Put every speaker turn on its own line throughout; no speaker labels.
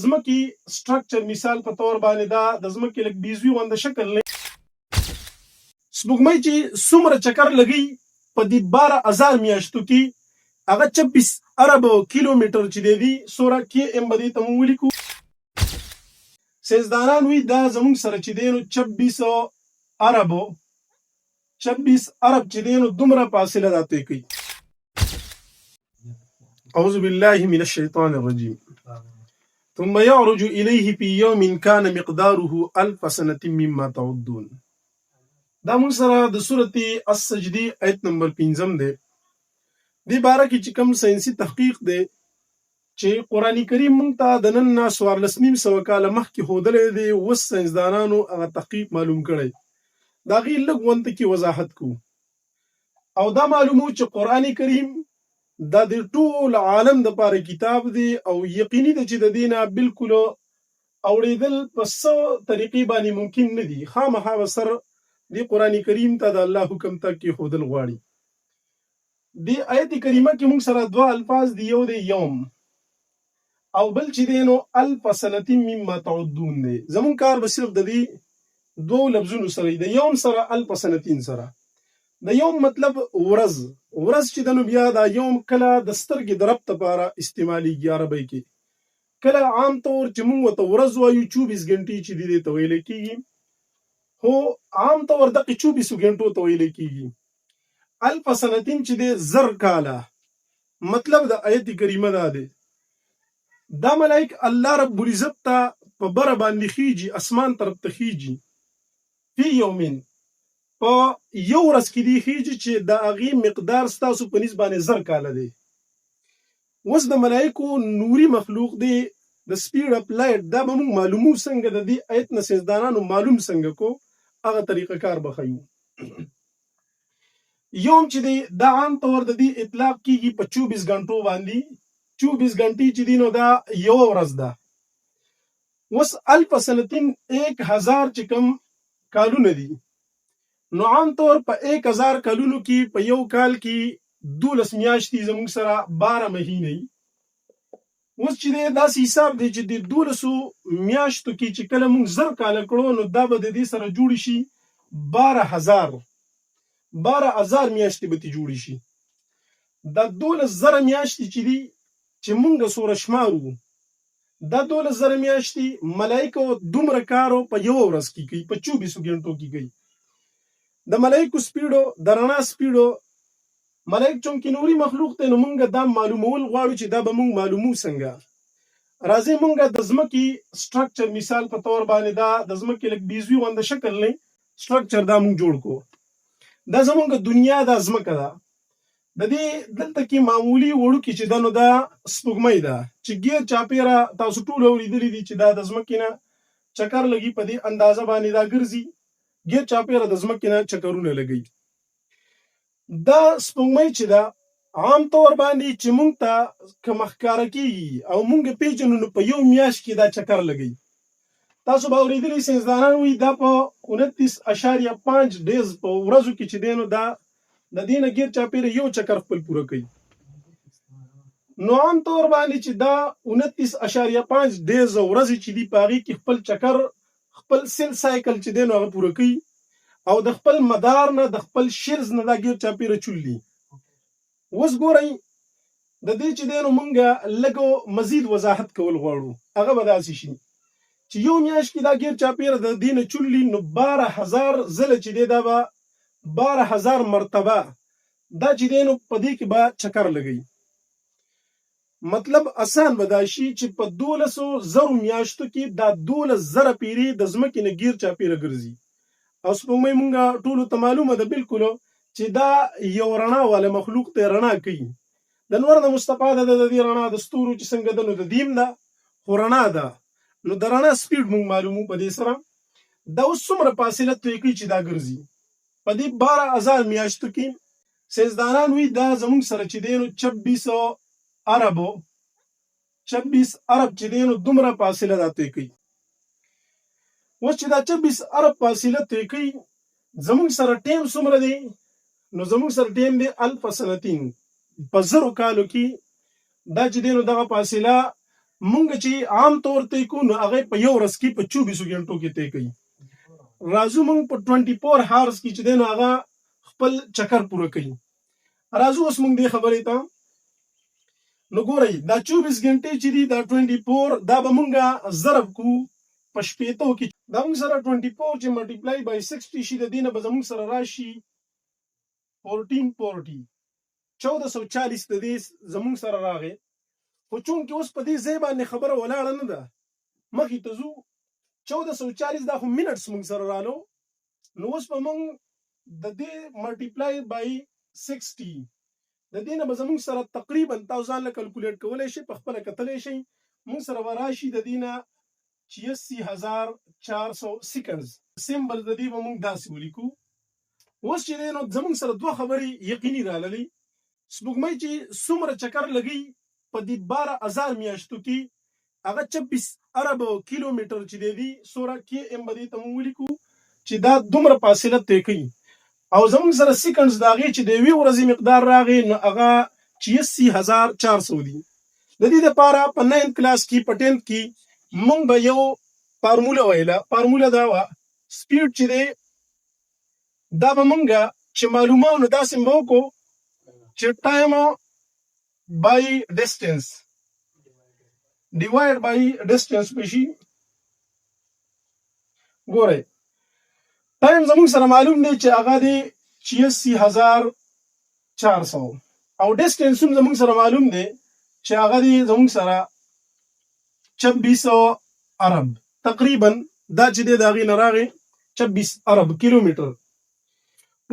ځمکې سټرکچر مثال په تور باندې دا د ځمکې لږ بیزوي غونده شکل لري. سپوږمۍ چې څومره چکر لګي په دې 12,000 میاشتو کې هغه 26 ارب کیلومتر چې دی سوره کې ام به دې ته مونږ ولیکو. سیزدانان وی دا زمونږ سره چې دی نو 26 ارب چې دی نو دومره فاصله دا طی کوي. اعوذ بالله من الشیطان الرجیم. ثم يعرج إليه في يوم كان مقداره 1000 سنة مما تعدون. دا موږ سره د سورة السجدې آیت نمبر 5 دی. دې باره کې چې کوم ساینسي تحقیق دی چې قرآن کریم موږ ته د نن نه 1400 کاله مخکې ښودلی دی، اوس ساینسدانانو هغه تحقیق معلوم کړی. د هغې لږ غونته کې وضاحت کوو او دا معلومو چې قرآن کریم دا د ټول عالم د پاره کتاب دی او یقیني ده چې د دې نه بالکل اوړېدل په څه طریقې باندې ممکن نه دي. خامخا به سر د قرآن کریم ته د الله حکم ته کېښودل غواړي. دې آیت کریمه کې موږ سره دوه الفاظ دي، یو دی یوم او بل چې دی نو 1000 سنة مما تعدون دی. زمونږ کار به صرف د دې دوه لفظونو سره د یوم سره 1000 سنة سره. د یوم مطلب ورځ چې د نو بیا دا یوم کله د سترګې د ربط لپاره استعمالیږي عربی کې، کله عام طور چې موږ ورته ورځ وایو 24 غنټې چې دې ته ویل کېږي، خو عام طور دغه 24 غنټو ته ویل کېږي. 1000 سنة چې دی 1000 کاله. مطلب د آیت کریمه دا دی دا ملائک الله رب العزت ته په بره باندې خیږي، اسمان طرف ته خیږي، فی یومین په یو ورځ کې دی خیږي چې د هغې مقدار ستاسو په نسبت باندې 1000 کاله دی. اوس د ملائکو نوري مخلوق دی، د سپیډ اپ لایټ دا به موږ معلومو څنګه د دې آیت نه سیزدانانو معلوم څنګه کو هغه طریقه کار بخیو. یوم چې دی دا عام طور د دې اطلاق کیږي په 24 غنټو باندې. 24 غنټې چې دی نو دا یو ورځ ده. اوس 1000 سنة 1000 چې کوم کالونه دي نو عام طور په 1000 کالونو کې په یو کال کې 12 میاشتې زموږ سره 12 مهینې. اوس چې دی داسې حساب دی چې د 12 میاشتو کې چې کله موږ 1000 کاله کړو نو دا به د دې سره جوړ شي 12000 میاشتې به تی جوړ شي. دا 12000 میاشتې چې دي چې موږ سوره شمارو، دا 12000 میاشتې ملائکه دومره کارو په یو ورځ کې کوي، په 24 غنټو کې کوي. د ملائکو سپیډو د رڼا سپیډو ملائک چونکې نوري مخلوق ته نو موږ دا معلومول غواړو چې دا به موږ معلومو څنګه. راځي موږ د ځمکې سټرکچر مثال په تور باندې دا د ځمکې لږ بیزوي غونده شکل نه سټرکچر دا موږ جوړ کو. دا زمونږ دنیا دا ځمکه ده. د دې دلته کې معمولی وړوکې چې دا نو دا سپوږمۍ ده چې ګیر چاپیره تاسو ټول اوریدلی دي چې دا د ځمکې نه چکر لګي، په دې اندازه باندې دا ګرځي، ګیر چاپیره د ځمکې نه چکرونه لګي. دا سپوږمۍ چې دا عام طور باندې چې مونږ ته که مخکاره کېږي او مونږ پیژنو نو په یو میاشت کې دا چکر لګي. تاسو به اوریدلی ساینسدانان وایي دا په 29.5 ډیز په ورځو کې چې دی نو دا د دې نه ګیر چاپیره یو چکر خپل پوره کوي. نو عام طور باندې چې دا 29.5 ډیز ورځې چې دي په هغې کې خپل چکر خپل سیل سایکل چې دی نو هغه پوره کوي او د خپل مدار نه د خپل شیرز نه دا ګیر چاپیره چولي. اوس ګورئ د دې چې دی نو مونږ لږ مزید وضاحت کول غواړو. هغه به داسې شي چې یو میاشت کې دا ګیر چاپیره د دې نه چولي نو 12000 ځله چې دی دا به 12000 مرتبه دا چې دی نو په دې کې به چکر لګي. مطلب آسان به دا شي چې په 12,000 میاشتو کې دا 12,000 پیرې د ځمکې نه ګیر چاپیره ګرځي. او سپوږمۍ مونږ ټولو ته معلومه ده بالکل چې دا یو رڼا والا مخلوق ته رڼا کوي. د نور نه مستفاده ده د دې رڼا د ستورو چې څنګه ده نو د دیم ده خو رڼا ده. نو د رڼا سپیډ مونږ معلومو په دې سره. دا اوس څومره فاصله طی کوي چې دا ګرځي په دې 12000 میاشتو کې. سیزدانان وی دا زمونږ سره چې دی نو 26 ارب چې دی نو دومره فاصله دا طی کوي. اوس چې دا 26 ارب فاصله طی کوي زمونږ سره ټیم څومره دی نو زمونږ سره ټیم دی 1000 سنة. په 1000 کالو کې دا چې دی نو دغه فاصله مونږ چې عام طور ته کو نو هغه په یو ورځ کې په 24 غنټو کې ته کوي. راځو مونږ په 24 هاورز کې چې دین هغه خپل چکر پوره کوي. راځو اوس مونږ دې خبرې ته نو ګورئ دا 24 غنټې چې دي دا 24 دا به مونږه ضرب کو په شپېتو کې. دا مونږ سره 24 چې ملټیپلای بای 60 شي د دینه به زمونږ سره راشي 1440 1440 د دې زمونږ سره راغی. خو چون کې اوس په دې ځای باندې خبره ولاړه نه ده مخې ته ځو 1440 دا خو منټس مونږ سره رالو نو اوس به مونږ د دې ملټیپلای بای 60 د دې نه به زمونږ سره تقریبا تاسو ځان له کلکولیټ کولی شئ په خپله کتلی شئ مونږ سره به راشي د دې نه 86400 سیکنډز. سیمبل د دې به مونږ داسې ولیکو. اوس چې دی نو زمونږ سره دوه خبرې یقیني راللې. سپوږمۍ چې څومره چکر لګي په دې 12000 میاشتو کې هغه 26 ارب کیلومتر چې دی سوره کې ام به دې ته مونږ ولیکو چې دا دومره فاصله طی کوي. او زمونږ سره سیکنډز د هغې چې د یوې ورځې مقدار راغی نو هغه 86400 دي. د دې دپاره په 9 کلاس کې په 10 کې مونږ به یو فارموله ویله. فارموله دا وه سپیډ چې دی دا به مونږه چې معلومه نو داسې به وکړو چې ټایم بای ډسټنس ډیوایډ بای ډسټنس به شي. ګورئ ټایم زمونږ سره معلوم دی چې هغه دی 86400 او ډسټنس هم زمونږ سره معلوم دی چې هغه دی زمونږ سره 2600 ارب تقریبا دا چې دی د هغې نه راغی 26 ارب کیلومتر.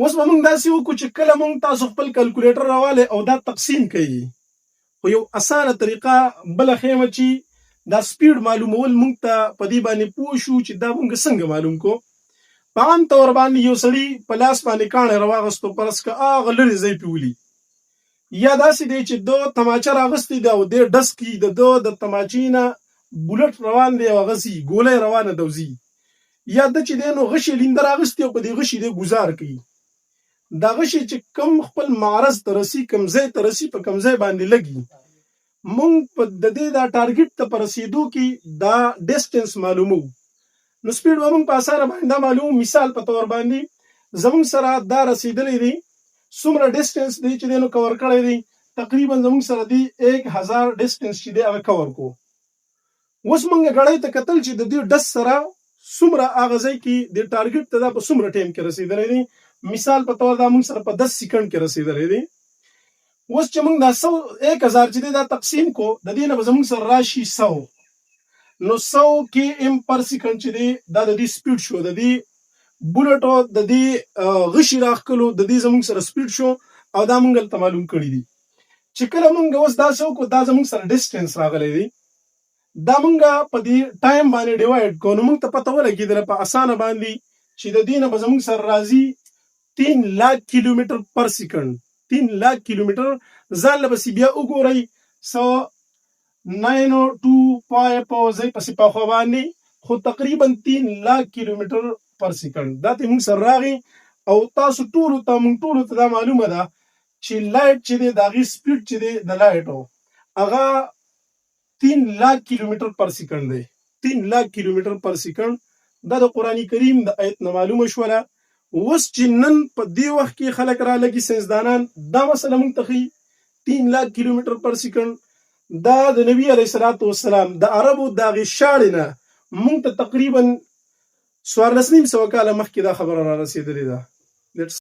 اوس به مونږ داسې وکړو چې کله مونږ تاسو خپل کلکولیټر راوالی او دا تقسیم کوي خو یو اسانه طریقه بله خیمه چې دا سپیډ معلومول مونږ ته په دې باندې پوه شو چې دا مونږ څنګه معلوم کو. په عام طور باندې یو سړي په لاس باندې کاڼی راواغستو فرض که هغه لرې ځای پې ولي یا داسې دی چې ده تماچه راغستې ده او دې ډس کي د ده د تماچې نه بولټ روان دی او هغه ځي ګولی روانه ده او ځي یا ده چې دی نو غشي لینده راغستې او په دې غشي دی ګزار کوي. دا غشي چې کم خپل معرض ته رسي کم ځای ته رسي په کم ځای باندې لګي مونږ په د دې دا ټارګټ ته په رسېدو کې دا ډسټنس معلومو. نو سپیډ به مونږ په اسانه باندې دا معلومو. مثال په طور باندې زمونږ سره دا رسېدلی دی څومره ډسټنس دی چې دی نو کور کړی دی تقریبا زمونږ سره دی 1000 ډسټنس چې دی هغه کور کو. اوس مونږ ګړۍ ته کتل چې د دې ډس سره څومره هغه ځای کې د ټارګټ ته دا په څومره ټایم کې رسېدلی دی. مثال په طور دا مونږ سره په 10 سیکنډ کې رسېدلی دی. اوس چې مونږ دا 1000 چې دی دا تقسیم کو د دې نه به زمونږ سره راشي 100 نو 100 کې ام پر سیکنډ چې دی دا د دې سپیډ شو د دې بولټو د دې غشي راښکلو د دې زمونږ سره سپیډ شو او دا مونږ هلته معلوم کړي دي. چې کله مونږ اوس داسې وکړو دا زمونږ سره ډسټنس راغلی دی دا مونږ په دې ټایم باندې ډیوایډ کړو نو مونږ ته پته ولګېدله په اسانه باندې چې د دې نه به زمونږ سره راځي 3 लाख کیلومتر پر سیکنډ. 3 लाख کیلومتر ځان له بسې بیا وګورئ 902 په ځای پسې پخوا باندې خو تقریبا 3 लाख کیلومتر پر سیکنډ دا ته مونږ سره راغی او تاسو ټولو ته مونږ ټولو ته دا معلومه ده چې لایټ چې دی د هغې سپیډ چې دی د لایټو هغه 3 लाख کیلومتر پر سیکنډ دی. 3 लाख کیلومتر پر سیکنډ دا د قرآن کریم د آیت نه معلومه شوله. اوس چې نن په دې وخت کې خلک رالګي ساینسدانان دا مسله مونږ ته ښیي 3 लाख کیلومتر پر سیکنډ دا د نبي علیه الصلاة والسلام د عربو د هغې شاړې نه مونږ ته تقریبا 1400 کاله مخکې دا خبره را رسېدلې ده.